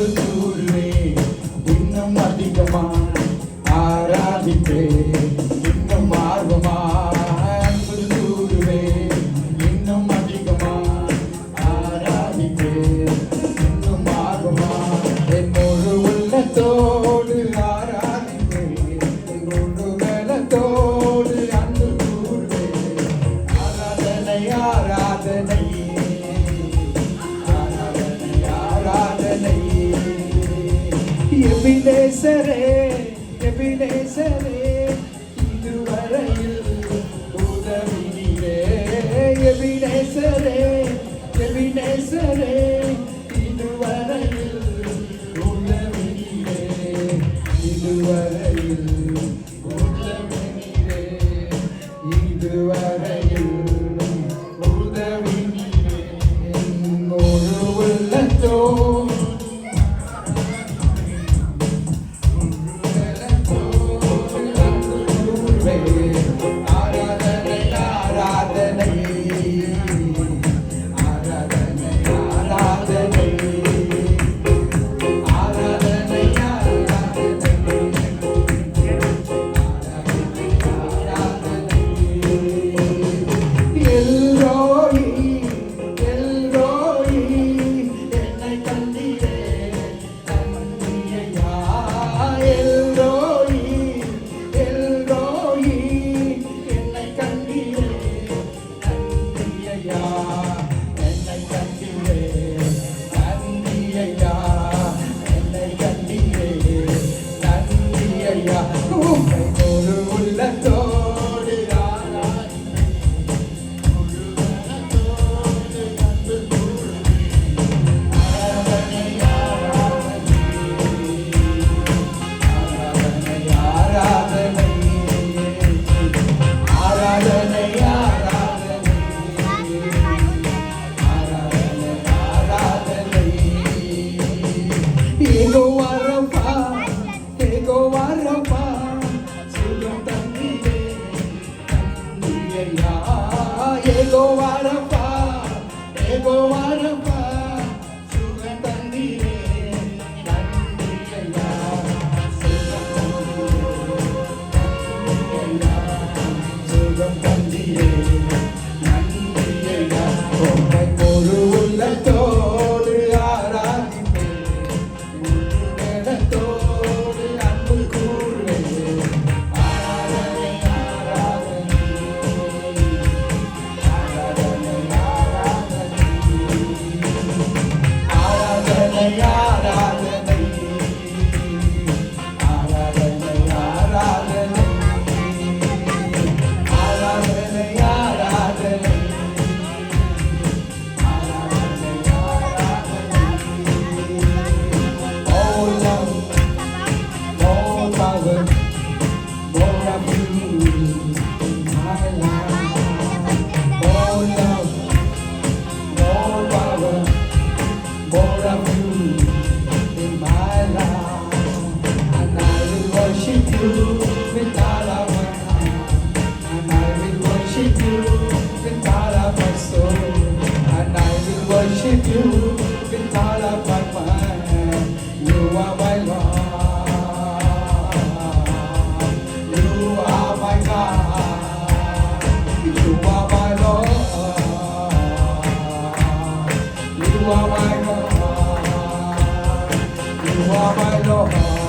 அன்பு கூறுவே இன்னும் அதிகமா ஆராதிப்பே இன்னும் ஆர்வமா அன்பு கூறுவே இன்னும் அதிகமா ஆராதிப்பே இன்னும் ஆர்வமா என் முழு உள்ளத்தோடு ஆராதிப்பே என் முழு பலத்தோடு அன்பு கூறுவே ஆராதனை ஆராதனை எபினேசரே எபினேசரே இதுவரையில் உதவினீரே எபினேசரே எபினேசரே இதுவரையில் உதவினீரே இதுவரையில் உதவினீரே இதுவரையில் உதவினீரே ஒரு உள்ளத்தோ Ego varapa, ego varapa, sugan tandire, tandiriya, sugan tandire, tandiriya, omai oru ullathodu aradhippe, oru vedathodu anbu koorve, worship you with all of my mind. You are my Lord. You are my God. You are my Lord. You are my God. You are my Lord.